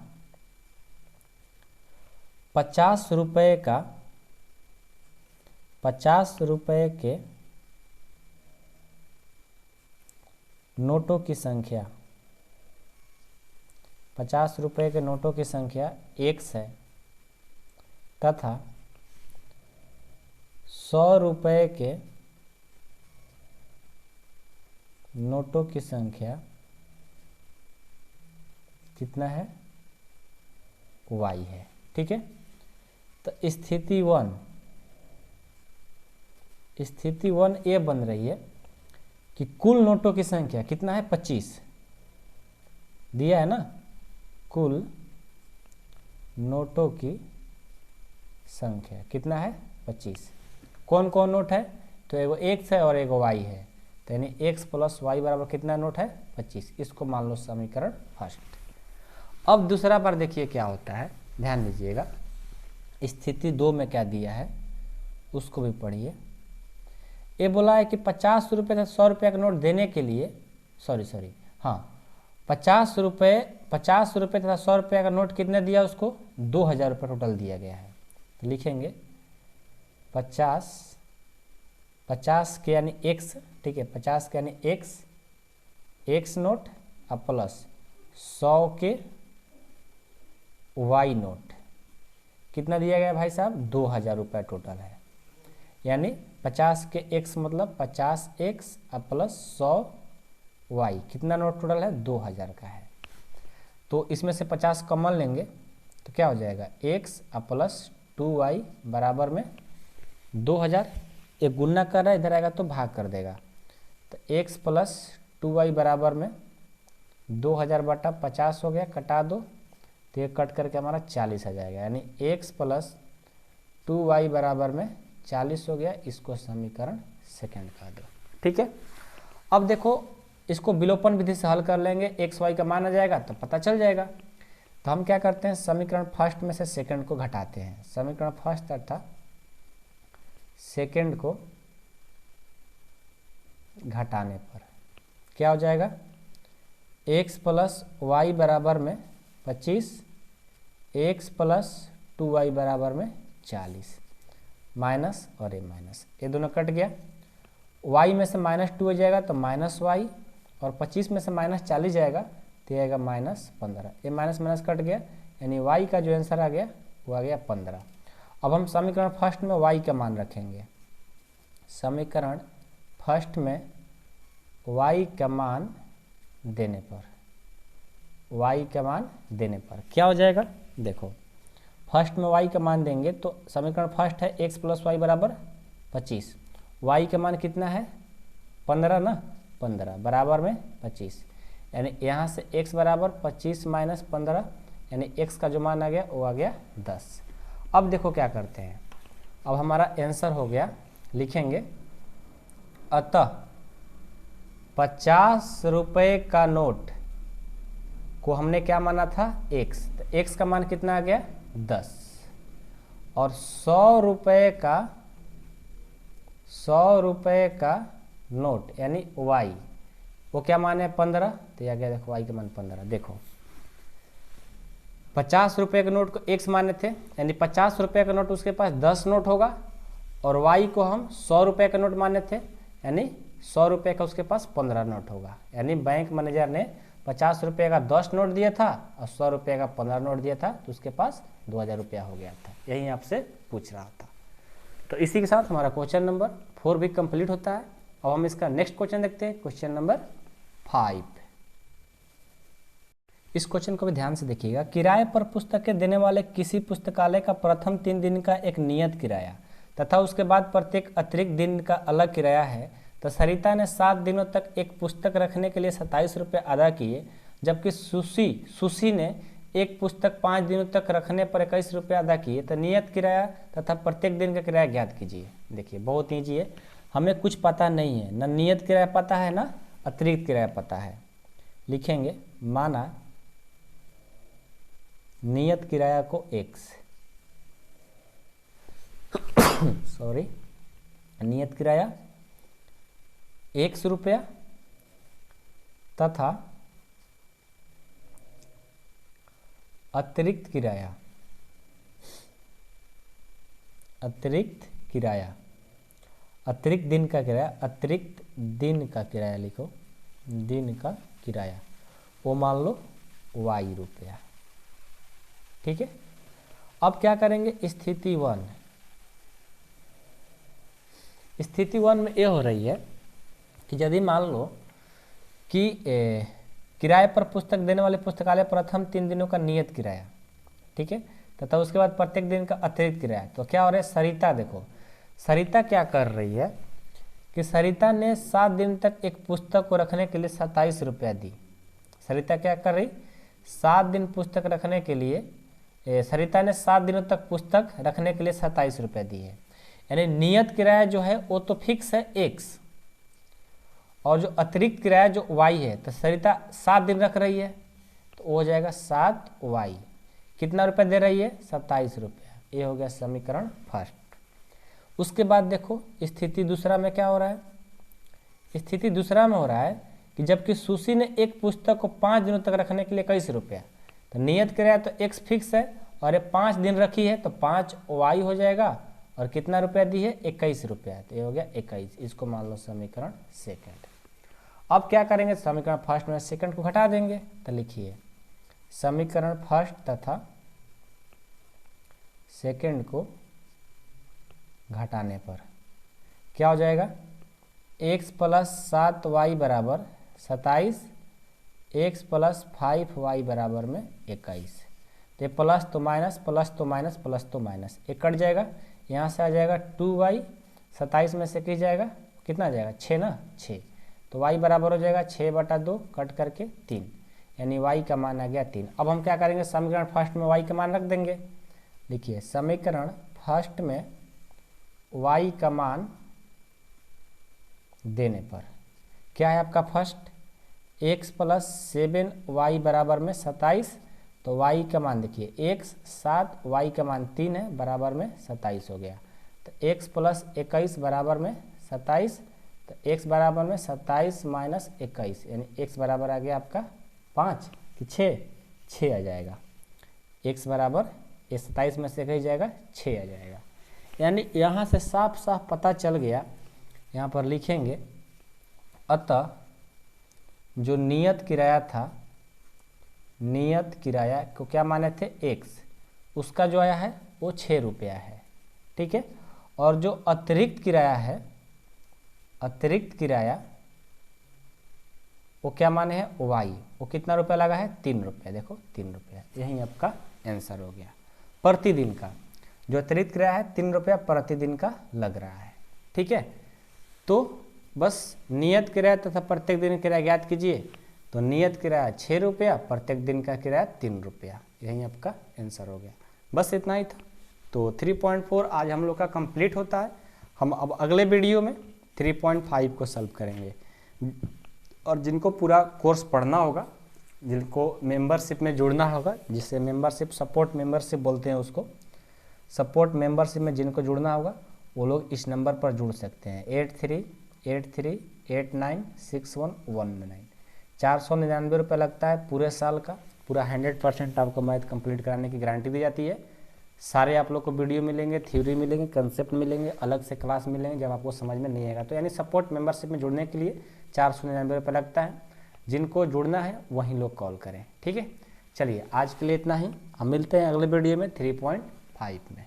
50 रुपये के नोटों की संख्या, 50 रुपये के नोटों की संख्या x है, तथा 100 रुपये के नोटों की संख्या कितना है, y है। ठीक है, तो स्थिति 1 ये बन रही है कि कुल नोटों की संख्या कितना है, 25 दिया है ना, कुल नोटों की संख्या कितना है, 25। कौन कौन नोट है, तो एगो x है और एगो y है, तो यानी x प्लस वाई बराबर कितना नोट है, 25। इसको मान लो समीकरण फर्स्ट। अब दूसरा बार देखिए क्या होता है, ध्यान दीजिएगा। स्थिति 2 में क्या दिया है उसको भी पढ़िए। ये बोला है कि 50 रुपये तथा 100 रुपये का नोट देने के लिए, हाँ 50 रुपये तथा 100 रुपये का नोट कितने दिया उसको, 2000 रुपये टोटल दिया गया है। तो लिखेंगे 50 के यानी x, ठीक है, 50 के यानी x नोट और प्लस 100 के y नोट, कितना दिया गया भाई साहब, 2000 रुपये टोटल है। यानी 50 के x मतलब 50x और प्लस 100y, कितना नोट टोटल है, 2000 का है। तो इसमें से 50 कॉमन लेंगे तो क्या हो जाएगा, x और प्लस 2y बराबर में 2000। एक गुना कर रहा है, इधर आएगा तो भाग कर देगा। तो x प्लस 2y बराबर में 2000 बटा 50 हो गया, कटा दो तो ये कट करके हमारा 40 आ जाएगा। यानी x प्लस 2y बराबर में 40 हो गया। इसको समीकरण सेकंड कह दो, ठीक है। अब देखो इसको विलोपन विधि से हल कर लेंगे, x y का मान आ जाएगा तो पता चल जाएगा। तो हम क्या करते हैं, समीकरण फर्स्ट में से सेकंड को घटाते हैं। समीकरण फर्स्ट अर्थात सेकंड को घटाने पर क्या हो जाएगा, x प्लस y बराबर में 25, x प्लस 2y बराबर में 40, माइनस और ये दोनों कट गया। y में से -2 हो जाएगा तो -y, और 25 में से -40 जाएगा तो आएगा -15। ये माइनस कट गया, यानी y का जो आंसर आ गया वो आ गया 15। अब हम समीकरण फर्स्ट में y का मान रखेंगे। समीकरण फर्स्ट में y का मान देने पर क्या हो जाएगा, देखो फर्स्ट में y का मान देंगे तो समीकरण फर्स्ट है x प्लस वाई बराबर 25, y का मान कितना है 15 ना, 15 बराबर में 25, यानी यहाँ से x बराबर 25 माइनस 15, यानी x का जो मान आ गया वो आ गया 10। अब देखो क्या करते हैं, अब हमारा आंसर हो गया, लिखेंगे अतः 50 रुपये का नोट को हमने क्या माना था x, तो x का मान कितना आ गया 10, और 100 रुपये का नोट यानी y वो क्या मान है 15, तो आ गया देखो y का मान 15। देखो 50 रुपये के नोट को x माने थे, यानी 50 रुपये का नोट उसके पास 10 नोट होगा, और y को हम 100 रुपये का नोट माने थे, यानी 100 रुपये का उसके पास 15 नोट होगा। यानी बैंक मैनेजर ने 50 रुपये का 10 नोट दिया था और 100 रुपये का 15 नोट दिया था, तो उसके पास 2000 रुपया हो गया था। यही आपसे पूछ रहा था। तो इसी के साथ हमारा क्वेश्चन नंबर 4 भी कंप्लीट होता है। अब हम इसका नेक्स्ट क्वेश्चन देखते हैं, क्वेश्चन नंबर 5। इस क्वेश्चन को भी ध्यान से देखिएगा। किराए पर पुस्तकें देने वाले किसी पुस्तकालय का प्रथम 3 दिन का एक नियत किराया तथा उसके बाद प्रत्येक अतिरिक्त दिन का अलग किराया है, तो सरिता ने 7 दिनों तक एक पुस्तक रखने के लिए 27 रुपये अदा किए, जबकि सुशी ने एक पुस्तक 5 दिनों तक रखने पर 21 रुपये अदा किए। तो नियत किराया तथा प्रत्येक दिन का किराया ज्ञात कीजिए। देखिए बहुत ईजी है, हमें कुछ पता नहीं है, ना नियत किराया पता है ना अतिरिक्त किराया पता है। लिखेंगे माना नियत किराया को x नियत किराया 100 रुपया तथा अतिरिक्त किराया अतिरिक्त दिन का किराया लिखो, दिन का किराया वो मान लो y रुपया। ठीक है, अब क्या करेंगे, स्थिति 1 में ये हो रही है कि यदि मान लो कि किराए पर पुस्तक देने वाले पुस्तकालय प्रथम 3 दिनों का नियत किराया, ठीक है, तथा उसके बाद प्रत्येक दिन का अतिरिक्त किराया, तो क्या हो रहा है, सरिता देखो, सरिता क्या कर रही है कि सरिता ने 7 दिन तक एक पुस्तक को रखने के लिए 27 रुपया दी। सरिता क्या कर रही, 7 दिन पुस्तक रखने के लिए सरिता ने 7 दिनों तक पुस्तक रखने के लिए 27 रुपये दी है। यानी नियत किराया जो है वो तो फिक्स है x, और जो अतिरिक्त किराया जो y है, तो सरिता 7 दिन रख रही है, तो तो वो हो जाएगा 7y। कितना रुपया दे रही है? 27 रुपया। ये हो गया समीकरण फर्स्ट। उसके बाद देखो स्थिति दूसरा में क्या हो रहा है। स्थिति दूसरा में हो रहा है कि जबकि सुशी ने एक पुस्तक को 5 दिनों तक रखने के लिए 21 रुपया, तो नियत किराया तो x फिक्स है और ये 5 दिन रखी है तो 5y हो जाएगा, और कितना रुपया दी है? 21 रुपया। तो ये हो गया 21। इसको मान लो समीकरण सेकंड। अब क्या करेंगे? समीकरण फर्स्ट में सेकंड को घटा देंगे। तो लिखिए समीकरण फर्स्ट तथा सेकंड को घटाने पर क्या हो जाएगा? x प्लस 7y बराबर 27, x प्लस 5y बराबर में 21। तो प्लस तो माइनस, प्लस तो माइनस, प्लस तो माइनस, एक कट जाएगा। यहाँ से आ जाएगा 2y, 27 में से किस जाएगा? कितना आ जाएगा? 6 ना, 6। तो y बराबर हो जाएगा 6/2 कट करके 3, यानी y का मान आ गया 3। अब हम क्या करेंगे? समीकरण फर्स्ट में y का मान रख देंगे। लिखिए समीकरण फर्स्ट में y का मान देने पर क्या है आपका? फर्स्ट x प्लस 7y बराबर में 27, तो y का मान देखिए x 7, y का मान 3 है, बराबर में 27 हो गया। तो x प्लस 21 बराबर में 27, तो x बराबर में 27 माइनस 21, यानी x बराबर आ गया आपका 5 कि 6 आ जाएगा। x बराबर 27 में से कहीं जाएगा 6 आ जाएगा। यानी यहाँ से साफ साफ पता चल गया, यहाँ पर लिखेंगे अतः जो नियत किराया था, नियत किराया को क्या माने थे? x, उसका जो आया है वो 6 रुपया है, ठीक है। और जो अतिरिक्त किराया है, अतिरिक्त किराया वो क्या माने हैं? y, वो कितना रुपया लगा है? 3 रुपया। देखो 3 रुपया, यही आपका आंसर हो गया। प्रतिदिन का जो अतिरिक्त किराया है 3 रुपया प्रतिदिन का लग रहा है, ठीक है। तो बस नियत किराया तथा प्रत्येक दिन किराया ज्ञात कीजिए। तो नियत किराया 6 रुपया, प्रत्येक दिन का किराया 3 रुपया, यही आपका आंसर हो गया। बस इतना ही था। तो 3.4 आज हम लोग का कंप्लीट होता है। हम अब अगले वीडियो में 3.5 को सॉल्व करेंगे। और जिनको पूरा कोर्स पढ़ना होगा, जिनको मेंबरशिप में जुड़ना होगा, जिसे मेंबरशिप सपोर्ट मेंबरशिप बोलते हैं उसको, सपोर्ट मेंबरशिप में जिनको जुड़ना होगा वो लोग इस नंबर पर जुड़ सकते हैं 8383896119। 499 रुपये लगता है पूरे साल का। पूरा 100% आपको मैथ कंप्लीट कराने की गारंटी दी जाती है। सारे आप लोग को वीडियो मिलेंगे, थ्योरी मिलेंगे, कंसेप्ट मिलेंगे, अलग से क्लास मिलेंगे जब आपको समझ में नहीं आएगा। तो यानी सपोर्ट मेंबरशिप में जुड़ने के लिए 499 रुपये लगता है। जिनको जुड़ना है वहीं लोग कॉल करें, ठीक है। चलिए आज के लिए इतना ही, हम मिलते हैं अगले वीडियो में 3.5 में।